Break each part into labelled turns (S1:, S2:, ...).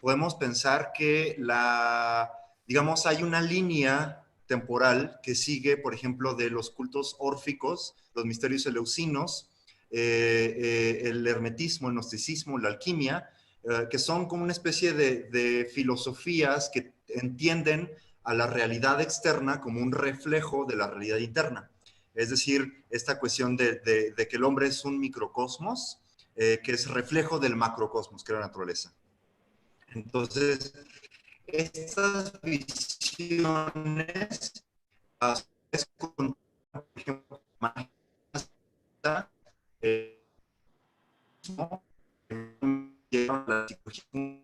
S1: podemos pensar que digamos, hay una línea temporal que sigue, por ejemplo, de los cultos órficos, los misterios eleusinos, el hermetismo, el gnosticismo, la alquimia, que son como una especie de filosofías que entienden a la realidad externa como un reflejo de la realidad interna. Es decir, esta cuestión de que el hombre es un microcosmos, que es reflejo del macrocosmos, que es la naturaleza. Entonces, estas visiones, es con, por ejemplo, la psicología,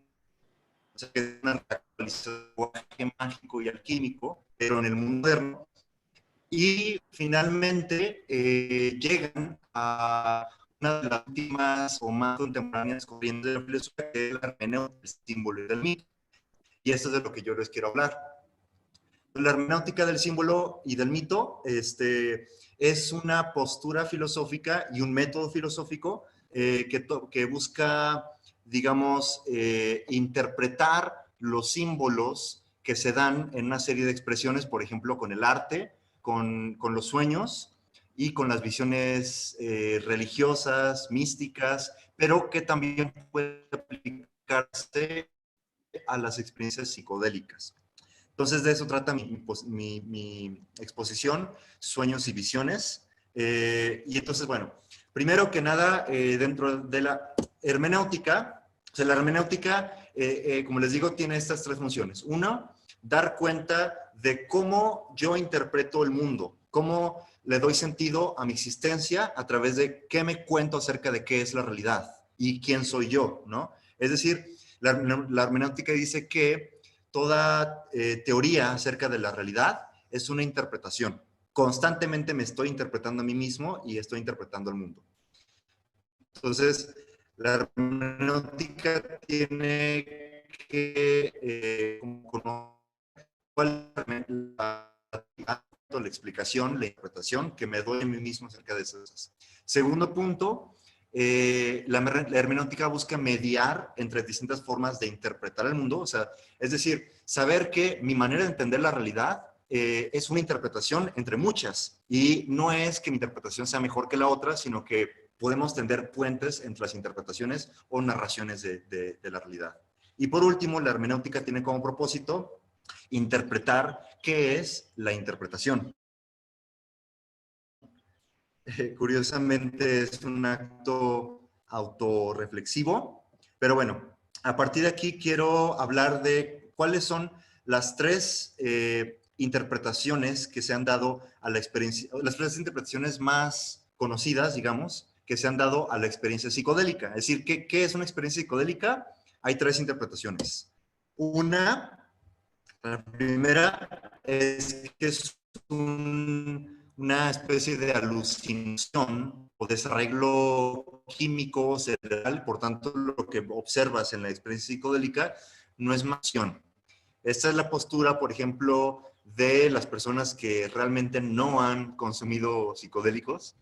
S1: o sea, que es una lenguaje mágico y alquímico, pero en el mundo moderno. Y finalmente llegan a una de las últimas o más contemporáneas corrientes de la filosofía, que es la hermenéutica del símbolo y del mito. Y esto es de lo que yo les quiero hablar. La hermenéutica del símbolo y del mito es una postura filosófica y un método filosófico que busca, digamos, interpretar los símbolos que se dan en una serie de expresiones, por ejemplo, con el arte, con los sueños y con las visiones religiosas, místicas, pero que también puede aplicarse a las experiencias psicodélicas. Entonces, de eso trata mi exposición, Sueños y Visiones. Y entonces, bueno, primero que nada, dentro de la hermenéutica, o sea, la hermenéutica, como les digo, tiene estas tres funciones. Uno, dar cuenta de cómo yo interpreto el mundo, cómo le doy sentido a mi existencia a través de qué me cuento acerca de qué es la realidad y quién soy yo, ¿no? Es decir, la hermenéutica dice que toda teoría acerca de la realidad es una interpretación. Constantemente me estoy interpretando a mí mismo y estoy interpretando al mundo. Entonces, la hermenéutica tiene que la explicación, la interpretación que me doy a mí mismo acerca de esas cosas. Segundo punto, la hermenéutica busca mediar entre distintas formas de interpretar el mundo, o sea, es decir, saber que mi manera de entender la realidad es una interpretación entre muchas y no es que mi interpretación sea mejor que la otra, sino que podemos tender puentes entre las interpretaciones o narraciones de la realidad. Y por último, la hermenéutica tiene como propósito interpretar qué es la interpretación. Curiosamente es un acto autorreflexivo, pero bueno, a partir de aquí quiero hablar de cuáles son las tres interpretaciones que se han dado a la experiencia, las tres interpretaciones más conocidas, digamos, que se han dado a la experiencia psicodélica. Es decir, ¿qué es una experiencia psicodélica? Hay tres interpretaciones. La primera es que es una especie de alucinación o desarreglo químico cerebral, por tanto lo que observas en la experiencia psicodélica no es acción. Esta es la postura, por ejemplo, de las personas que realmente no han consumido psicodélicos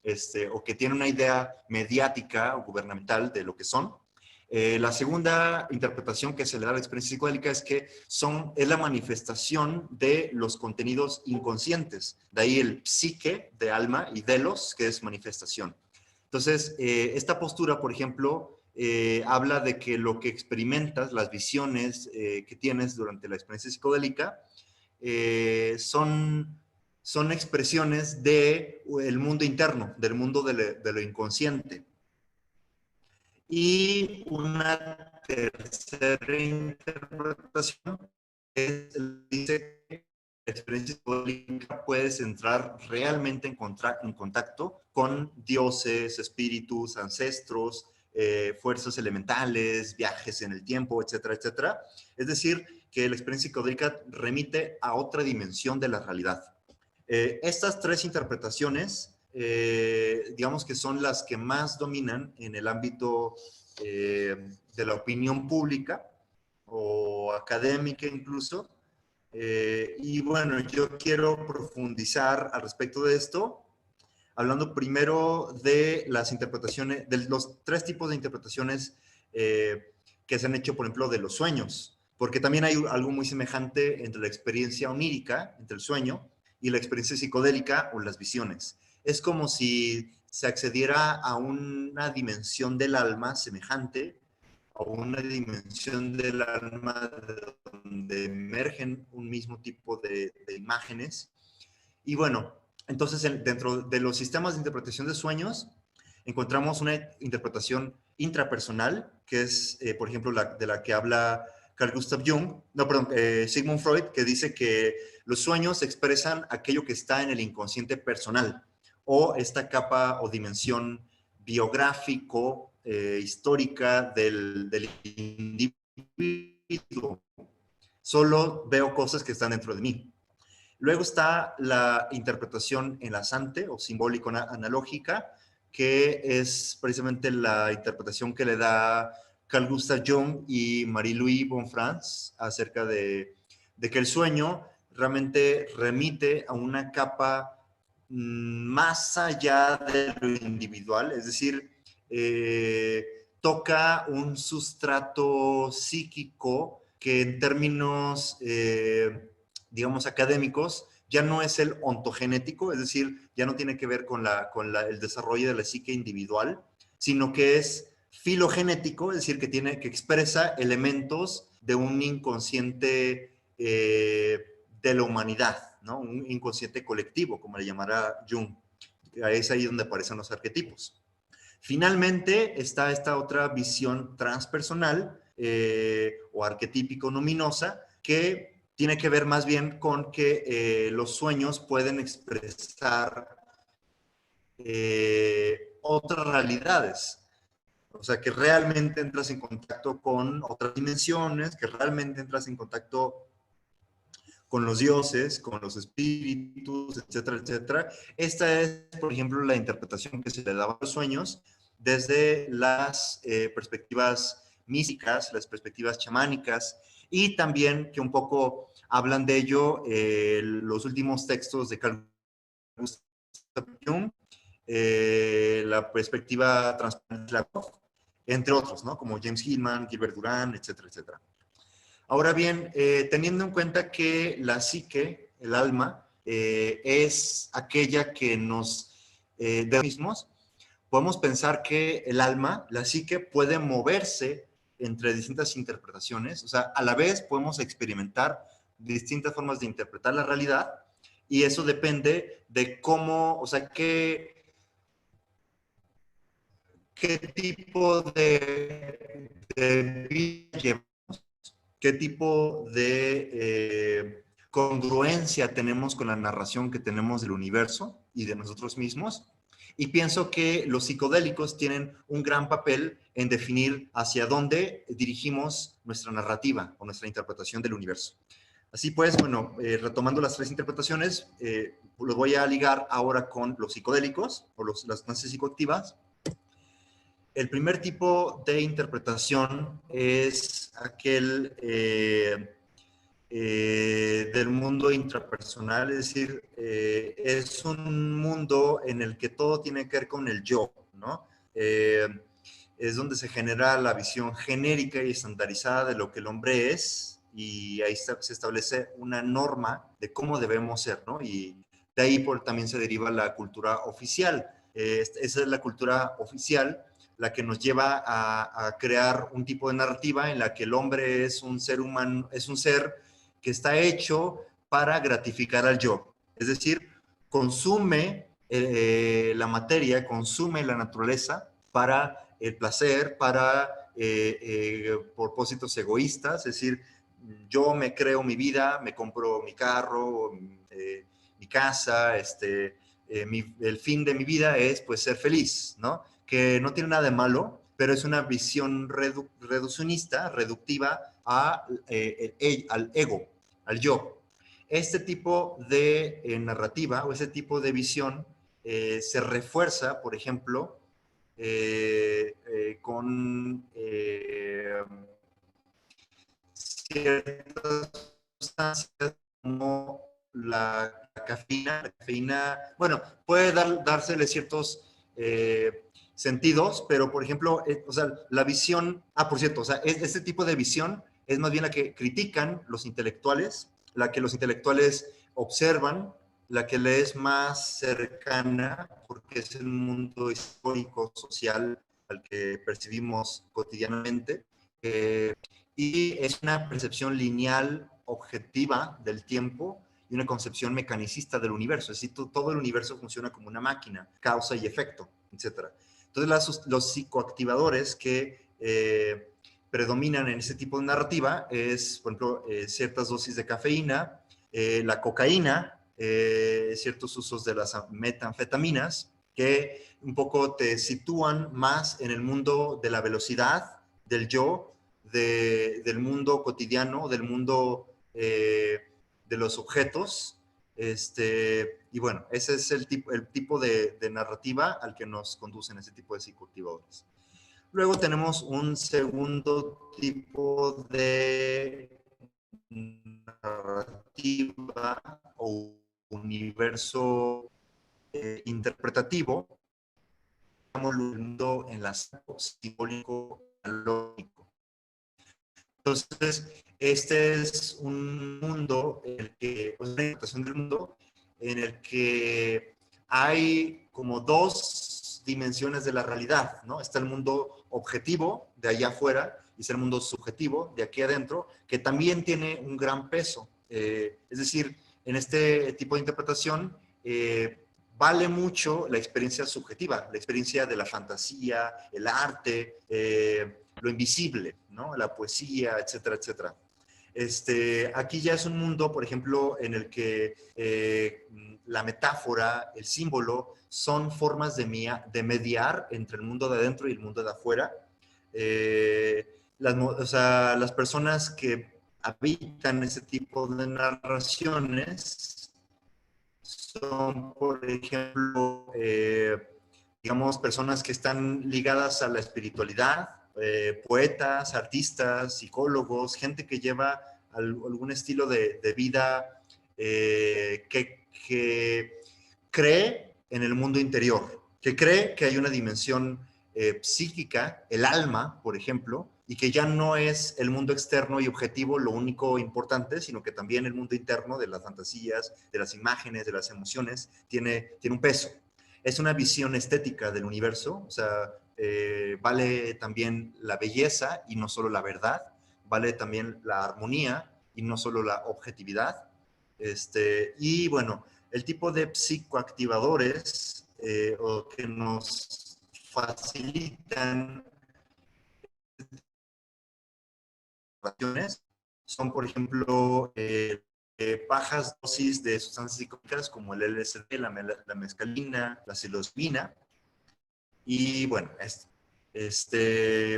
S1: o que tienen una idea mediática o gubernamental de lo que son. La segunda interpretación que se le da a la experiencia psicodélica es que es la manifestación de los contenidos inconscientes. De ahí el psique de alma y delos, que es manifestación. Entonces, esta postura, por ejemplo, habla de que lo que experimentas, las visiones que tienes durante la experiencia psicodélica, son expresiones del mundo interno, del mundo de lo inconsciente. Y una tercera interpretación dice que la experiencia psicodélica puedes entrar realmente en contacto con dioses, espíritus, ancestros, fuerzas elementales, viajes en el tiempo, etcétera, etcétera. Es decir, que la experiencia psicodélica remite a otra dimensión de la realidad. Estas tres interpretaciones, digamos que son las que más dominan en el ámbito de la opinión pública o académica incluso. Y bueno, yo quiero profundizar al respecto de esto, hablando primero de las interpretaciones, de los tres tipos de interpretaciones que se han hecho, por ejemplo, de los sueños, porque también hay algo muy semejante entre la experiencia onírica, entre el sueño, y la experiencia psicodélica o las visiones. Es como si se accediera a una dimensión del alma semejante, a una dimensión del alma donde emergen un mismo tipo de imágenes. Y bueno, entonces dentro de los sistemas de interpretación de sueños encontramos una interpretación intrapersonal, que es, por ejemplo, de la que habla Carl Gustav Jung, no, perdón, Sigmund Freud, que dice que los sueños expresan aquello que está en el inconsciente personal, o esta capa o dimensión biográfico, histórica del individuo. Solo veo cosas que están dentro de mí. Luego está la interpretación enlazante o simbólico-analógica, que es precisamente la interpretación que le da Carl Gustav Jung y Marie-Louise Bonfrance acerca de que el sueño realmente remite a una capa más allá de lo individual, es decir, toca un sustrato psíquico que en términos digamos, académicos, ya no es el ontogenético, es decir, ya no tiene que ver con el desarrollo de la psique individual, sino que es filogenético, es decir, que expresa elementos de un inconsciente de la humanidad, ¿no? Un inconsciente colectivo, como le llamará Jung. Es ahí donde aparecen los arquetipos. Finalmente está esta otra visión transpersonal o arquetípico-luminosa que tiene que ver más bien con que los sueños pueden expresar otras realidades. O sea, que realmente entras en contacto con otras dimensiones, que realmente entras en contacto con los dioses, con los espíritus, etcétera, etcétera. Esta es, por ejemplo, la interpretación que se le daba a los sueños desde las perspectivas místicas, las perspectivas chamánicas, y también que un poco hablan de ello los últimos textos de Carl Gustav Jung, la perspectiva transparente, entre otros, ¿no? Como James Hillman, Gilbert Durán, etcétera, etcétera. Ahora bien, teniendo en cuenta que la psique, el alma, es aquella que nos de mismos, podemos pensar que el alma, la psique, puede moverse entre distintas interpretaciones, o sea, a la vez podemos experimentar distintas formas de interpretar la realidad, y eso depende de cómo, o sea, qué tipo de vida llevamos, qué tipo de congruencia tenemos con la narración que tenemos del universo y de nosotros mismos. Y pienso que los psicodélicos tienen un gran papel en definir hacia dónde dirigimos nuestra narrativa o nuestra interpretación del universo. Así pues, bueno, retomando las tres interpretaciones, los voy a ligar ahora con los psicodélicos o las sustancias psicoactivas. El primer tipo de interpretación es aquel del mundo intrapersonal, es decir, es un mundo en el que todo tiene que ver con el yo, ¿no? Es donde se genera la visión genérica y estandarizada de lo que el hombre es, y ahí se establece una norma de cómo debemos ser, ¿no? Y de ahí también se deriva la cultura oficial. Esa es la cultura oficial la que nos lleva a crear un tipo de narrativa en la que el hombre es un ser humano, es un ser que está hecho para gratificar al yo. Es decir, consume la materia, consume la naturaleza para el placer, para propósitos egoístas, es decir, yo me creo mi vida, me compro mi carro, mi casa, el fin de mi vida es pues ser feliz, ¿no? Que no tiene nada de malo, pero es una visión reduccionista, reductiva al ego, al yo. Este tipo de narrativa o ese tipo de visión se refuerza, por ejemplo, con ciertas sustancias como la cafeína. La cafeína, bueno, puede dársele ciertos sentidos, pero por ejemplo, o sea, la visión, por cierto, o sea, este tipo de visión es más bien la que critican los intelectuales, la que los intelectuales observan, la que le es más cercana, porque es el mundo histórico, social, al que percibimos cotidianamente, y es una percepción lineal, objetiva del tiempo, y una concepción mecanicista del universo, es decir, todo el universo funciona como una máquina, causa y efecto, etcétera. Entonces, los psicoactivadores que predominan en ese tipo de narrativa es, por ejemplo, ciertas dosis de cafeína, la cocaína, ciertos usos de las metanfetaminas, que un poco te sitúan más en el mundo de la velocidad, del yo, del mundo cotidiano, del mundo de los objetos. Y bueno, ese es el tipo de narrativa al que nos conducen ese tipo de psicoactivadores. Luego tenemos un segundo tipo de narrativa o universo interpretativo, el mundo en la simbólico lógico. Entonces, este es un mundo en el que, pues, una interpretación del mundo en el que hay como dos dimensiones de la realidad, ¿no? Está el mundo objetivo de allá afuera y está el mundo subjetivo de aquí adentro, que también tiene un gran peso. Es decir, en este tipo de interpretación vale mucho la experiencia subjetiva, la experiencia de la fantasía, el arte, lo invisible, ¿no? La poesía, etcétera, etcétera. Aquí ya es un mundo, por ejemplo, en el que la metáfora, el símbolo, son formas de mediar entre el mundo de adentro y el mundo de afuera. O sea, las personas que habitan ese tipo de narraciones son, por ejemplo, digamos, personas que están ligadas a la espiritualidad, poetas, artistas, psicólogos, gente que lleva algún estilo de vida que cree en el mundo interior, que cree que hay una dimensión psíquica, el alma, por ejemplo, y que ya no es el mundo externo y objetivo lo único importante, sino que también el mundo interno de las fantasías, de las imágenes, de las emociones, tiene un peso. Es una visión estética del universo, o sea, vale también la belleza y no solo la verdad, vale también la armonía y no solo la objetividad. Y bueno, el tipo de psicoactivadores o que nos facilitan son, por ejemplo, bajas dosis de sustancias psicotrópicas como el LSD, la mescalina, la psilocibina. Y bueno,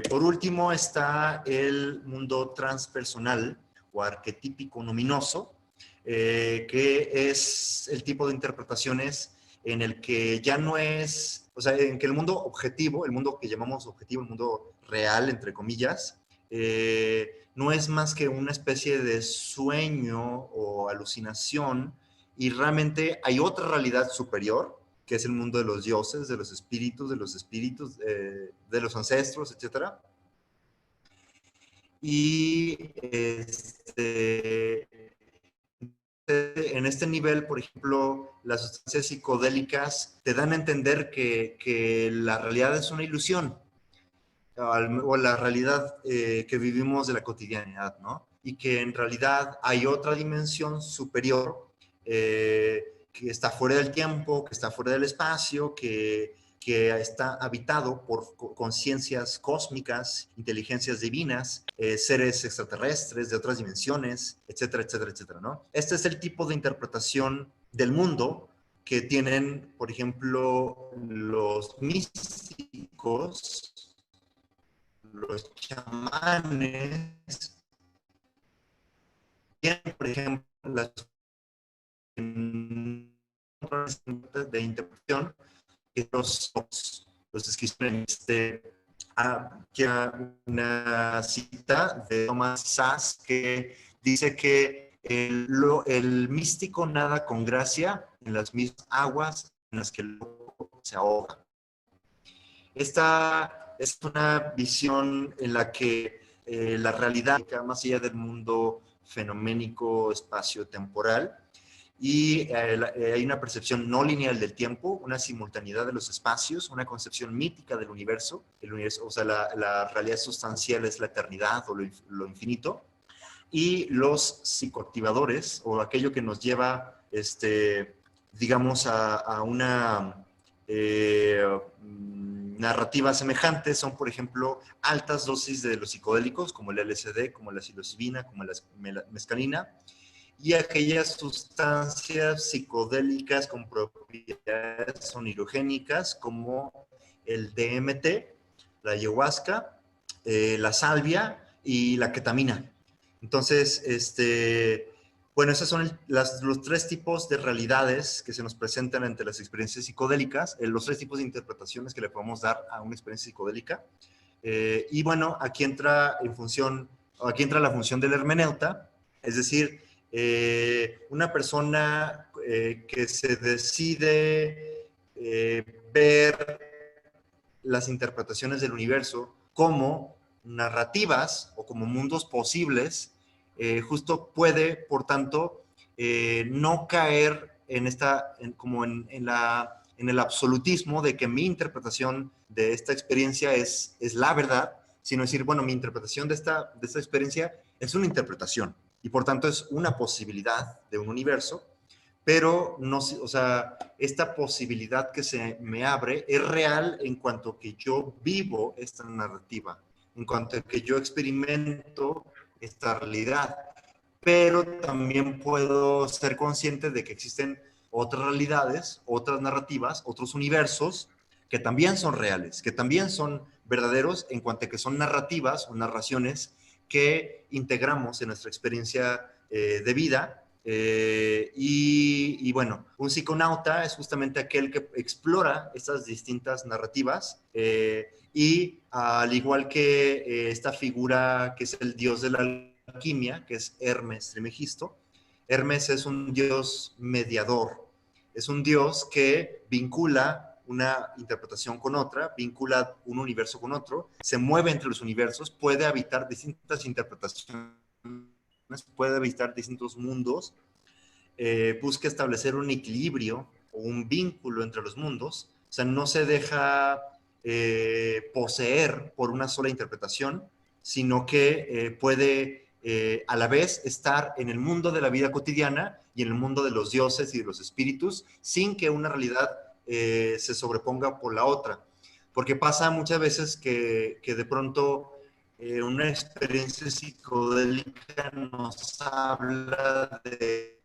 S1: por último está el mundo transpersonal o arquetípico luminoso, que es el tipo de interpretaciones en el que ya no es, o sea, en que el mundo objetivo, el mundo que llamamos objetivo, el mundo real, entre comillas, no es más que una especie de sueño o alucinación y realmente hay otra realidad superior, que es el mundo de los dioses, de los espíritus, de los ancestros, etcétera. Y en este nivel, por ejemplo, las sustancias psicodélicas te dan a entender que la realidad es una ilusión, o la realidad que vivimos de la cotidianidad, ¿no? Y que en realidad hay otra dimensión superior que está fuera del tiempo, que está fuera del espacio, que está habitado por conciencias cósmicas, inteligencias divinas, seres extraterrestres de otras dimensiones, etcétera, etcétera, etcétera, ¿no? Este es el tipo de interpretación del mundo que tienen, por ejemplo, los místicos, los chamanes, tienen, por ejemplo, las de interpretación que los esquizofrénicos. Aquí una cita de Thomas Sass que dice que el místico nada con gracia en las mismas aguas en las que el loco se ahoga. Esta es una visión en la que la realidad, más allá del mundo fenoménico espacio-temporal, y hay una percepción no lineal del tiempo, una simultaneidad de los espacios, una concepción mítica del universo, o sea, la realidad sustancial es la eternidad o lo infinito, y los psicoactivadores, o aquello que nos lleva, digamos, a una narrativa semejante, son, por ejemplo, altas dosis de los psicodélicos, como el LSD, como la psilocibina, como la mescalina, y aquellas sustancias psicodélicas con propiedades onirogénicas como el DMT, la ayahuasca, la salvia y la ketamina. Entonces, bueno, esos son los tres tipos de realidades que se nos presentan ante las experiencias psicodélicas, los tres tipos de interpretaciones que le podemos dar a una experiencia psicodélica. Y bueno, aquí entra la función del hermeneuta, es decir, una persona que se decide ver las interpretaciones del universo como narrativas o como mundos posibles, justo puede, por tanto, no caer como en el absolutismo de que mi interpretación de esta experiencia es la verdad, sino decir, bueno, mi interpretación de esta experiencia es una interpretación y por tanto es una posibilidad de un universo, pero no, o sea, esta posibilidad que se me abre es real en cuanto que yo vivo esta narrativa, en cuanto que yo experimento esta realidad, pero también puedo ser consciente de que existen otras realidades, otras narrativas, otros universos que también son reales, que también son verdaderos en cuanto a que son narrativas o narraciones que integramos en nuestra experiencia de vida. Y bueno, un psiconauta es justamente aquel que explora estas distintas narrativas y al igual que esta figura que es el dios de la alquimia, que es Hermes Trismegisto, Hermes es un dios mediador, es un dios que vincula una interpretación con otra, vincula un universo con otro, se mueve entre los universos, puede habitar distintas interpretaciones, puede habitar distintos mundos, busca establecer un equilibrio o un vínculo entre los mundos, o sea, no se deja poseer por una sola interpretación, sino que puede a la vez estar en el mundo de la vida cotidiana y en el mundo de los dioses y de los espíritus, sin que una realidad se sobreponga por la otra. Porque pasa muchas veces que de pronto una experiencia psicodélica nos habla de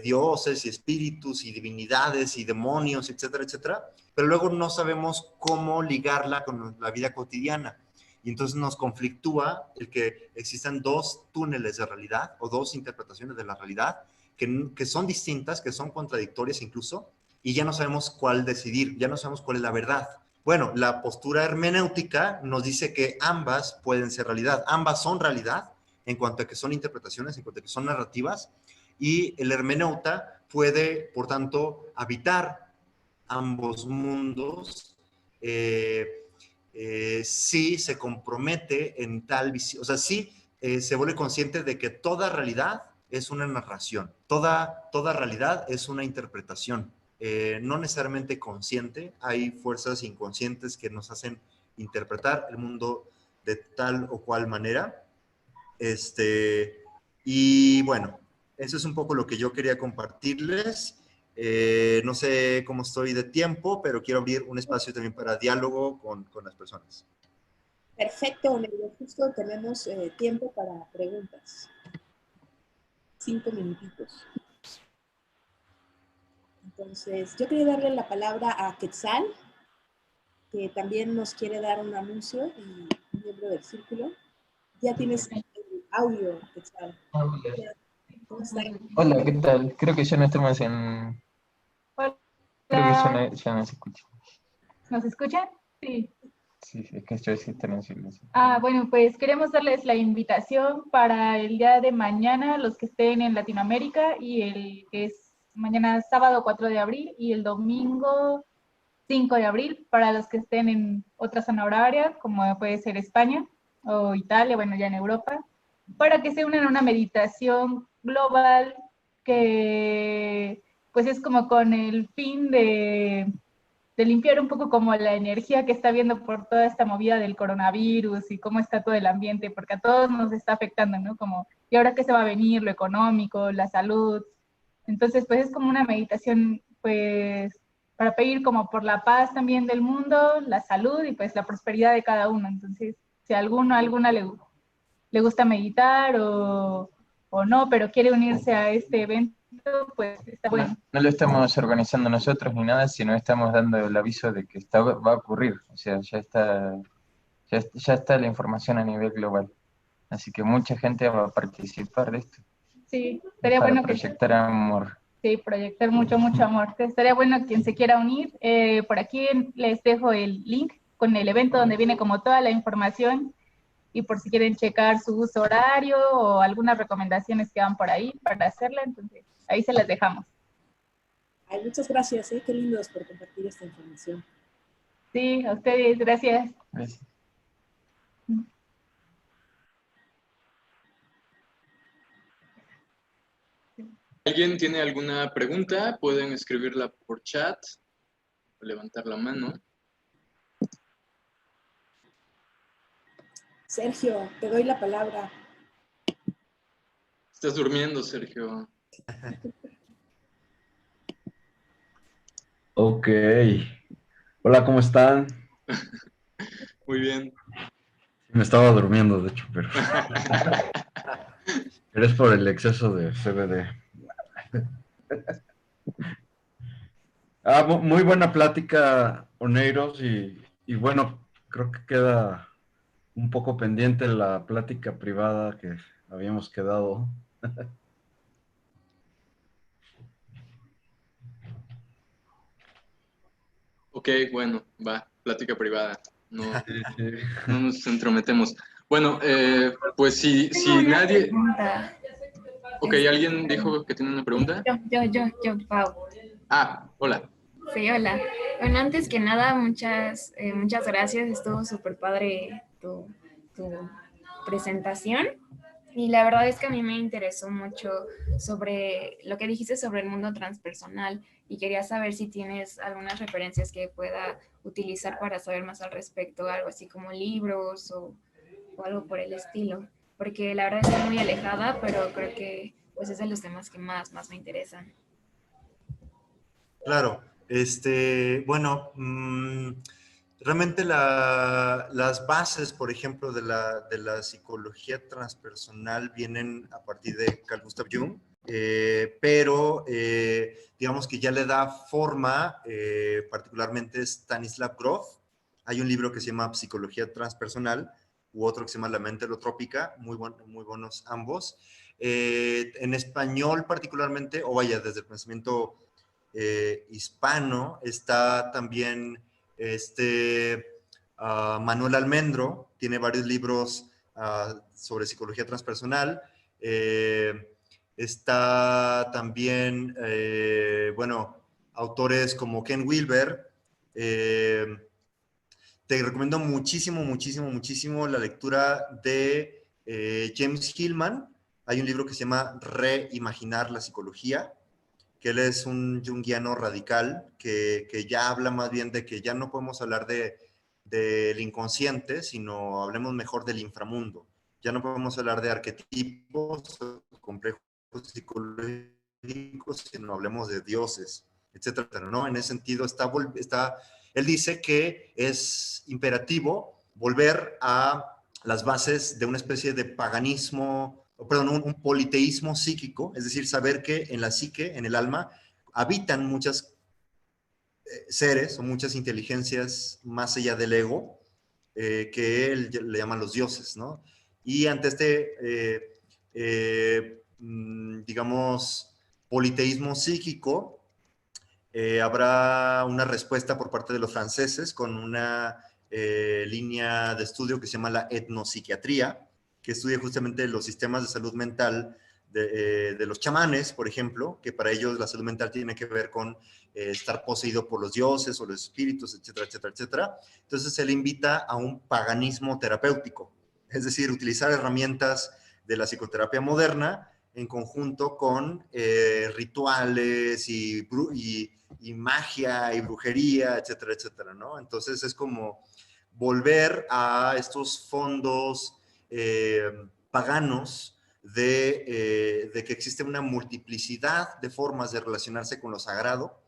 S1: dioses y espíritus y divinidades y demonios, etcétera, etcétera, pero luego no sabemos cómo ligarla con la vida cotidiana. Y entonces nos conflictúa el que existan dos túneles de realidad o dos interpretaciones de la realidad que son distintas, que son contradictorias incluso, y ya no sabemos cuál decidir, ya no sabemos cuál es la verdad. Bueno, la postura hermenéutica nos dice que ambas pueden ser realidad, ambas son realidad en cuanto a que son interpretaciones, en cuanto a que son narrativas, y el hermeneuta puede, por tanto, habitar ambos mundos si se compromete en tal visión, o sea, si se vuelve consciente de que toda realidad es una narración, toda realidad es una interpretación, no necesariamente consciente, hay fuerzas inconscientes que nos hacen interpretar el mundo de tal o cual manera, y bueno, eso es un poco lo que yo quería compartirles. No sé cómo estoy de tiempo, pero quiero abrir un espacio también para diálogo con las personas.
S2: Perfecto, Nerio. Justo tenemos tiempo para preguntas. 5 minutitos. Entonces, yo quería darle la palabra a Quetzal, que también nos quiere dar un anuncio y un miembro del círculo. Ya tienes el audio, Quetzal. ¿Cómo está?
S3: Hola, ¿qué tal? Creo que ya no estamos en...
S4: Hola,
S3: Creo que ya no se escucha.
S4: ¿nos escuchan? Sí.
S3: Sí, es que estoy sí está en silencio.
S4: Bueno, pues queremos darles la invitación para el día de mañana, los que estén en Latinoamérica, y el que es mañana sábado 4 de abril y el domingo 5 de abril, para los que estén en otra zona horaria, como puede ser España o Italia, bueno, ya en Europa, para que se unan a una meditación global que pues es como con el fin de limpiar un poco como la energía que está viendo por toda esta movida del coronavirus y cómo está todo el ambiente, porque a todos nos está afectando, ¿no? Como, ¿y ahora qué se va a venir? Lo económico, la salud. Entonces, pues es como una meditación, pues, para pedir como por la paz también del mundo, la salud y pues la prosperidad de cada uno. Entonces, si a alguno, a alguna le gusta meditar o no, pero quiere unirse a este evento, pues está bueno.
S3: No, no lo estamos organizando nosotros ni nada, sino estamos dando el aviso de que va a ocurrir. O sea, ya está la información a nivel global. Así que mucha gente va a participar de esto.
S4: Sí, estaría
S3: Para
S4: bueno
S3: proyectar amor.
S4: Sí, proyectar mucho, mucho amor. Entonces, estaría bueno quien se quiera unir. Por aquí les dejo el link con el evento donde viene como toda la información y por si quieren checar su uso horario o algunas recomendaciones que van por ahí para hacerla, entonces ahí se las dejamos.
S2: Ay, muchas gracias, qué lindos por compartir esta información.
S4: Sí, a ustedes, gracias.
S3: Gracias.
S5: ¿Alguien tiene alguna pregunta? Pueden escribirla por chat o levantar la mano.
S2: Sergio, te doy la palabra.
S5: Estás durmiendo, Sergio.
S6: Ok. Hola, ¿cómo están?
S5: Muy bien.
S6: Me estaba durmiendo, de hecho, pero es por el exceso de CBD. Muy buena plática, Oneiros, y bueno, creo que queda un poco pendiente la plática privada que habíamos quedado.
S5: Ok, bueno, va, plática privada. No,
S6: Sí, sí.
S5: no nos entrometemos. Bueno, pues si
S7: Tengo una
S5: nadie...
S7: pregunta.
S5: Ok, ¿alguien dijo que tiene una pregunta?
S7: Yo, Pau.
S5: Ah, hola.
S7: Sí, hola. Bueno, antes que nada, muchas gracias. Estuvo súper padre tu presentación. Y la verdad es que a mí me interesó mucho sobre lo que dijiste sobre el mundo transpersonal y quería saber si tienes algunas referencias que pueda utilizar para saber más al respecto, algo así como libros o algo por el estilo. Porque la verdad estoy muy alejada, pero creo que pues es de los temas que más me interesan.
S1: Claro, bueno, realmente las bases, por ejemplo, de la psicología transpersonal vienen a partir de Carl Gustav Jung, pero digamos que ya le da forma, particularmente Stanislav Grof. Hay un libro que se llama Psicología Transpersonal, u otro que se llama La mente holotrópica, muy buenos ambos. En español particularmente, o vaya, desde el pensamiento hispano, está también Manuel Almendro, tiene varios libros sobre psicología transpersonal. Está también, bueno, autores como Ken Wilber. Te recomiendo muchísimo la lectura de James Hillman. Hay un libro que se llama Reimaginar la psicología, que él es un junguiano radical que ya habla más bien de que ya no podemos hablar del inconsciente, sino hablemos mejor del inframundo. Ya no podemos hablar de arquetipos, complejos psicológicos, sino hablemos de dioses, etcétera, ¿no? En ese sentido, él dice que es imperativo volver a las bases de una especie de paganismo, perdón, un politeísmo psíquico, es decir, saber que en la psique, en el alma, habitan muchos seres o muchas inteligencias más allá del ego, que él le llama los dioses, ¿no? Y ante digamos, politeísmo psíquico, habrá una respuesta por parte de los franceses con una línea de estudio que se llama la etnopsiquiatría, que estudia justamente los sistemas de salud mental de los chamanes, por ejemplo, que para ellos la salud mental tiene que ver con estar poseído por los dioses o los espíritus, etcétera, etcétera, etcétera. Entonces se le invita a un paganismo terapéutico, es decir, utilizar herramientas de la psicoterapia moderna en conjunto con rituales y magia y brujería, etcétera, etcétera, ¿no? Entonces es como volver a estos fondos paganos de que existe una multiplicidad de formas de relacionarse con lo sagrado,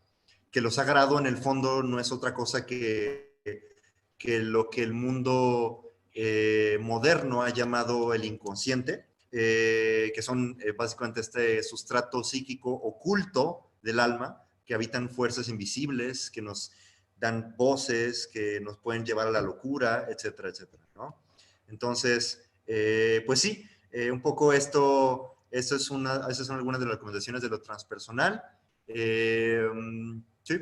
S1: que lo sagrado en el fondo no es otra cosa que lo que el mundo moderno ha llamado el inconsciente, que son básicamente este sustrato psíquico oculto del alma, que habitan fuerzas invisibles, que nos dan voces, que nos pueden llevar a la locura, etcétera, etcétera, ¿no? Entonces, pues sí, un poco esas son algunas de las recomendaciones de lo transpersonal. Sí,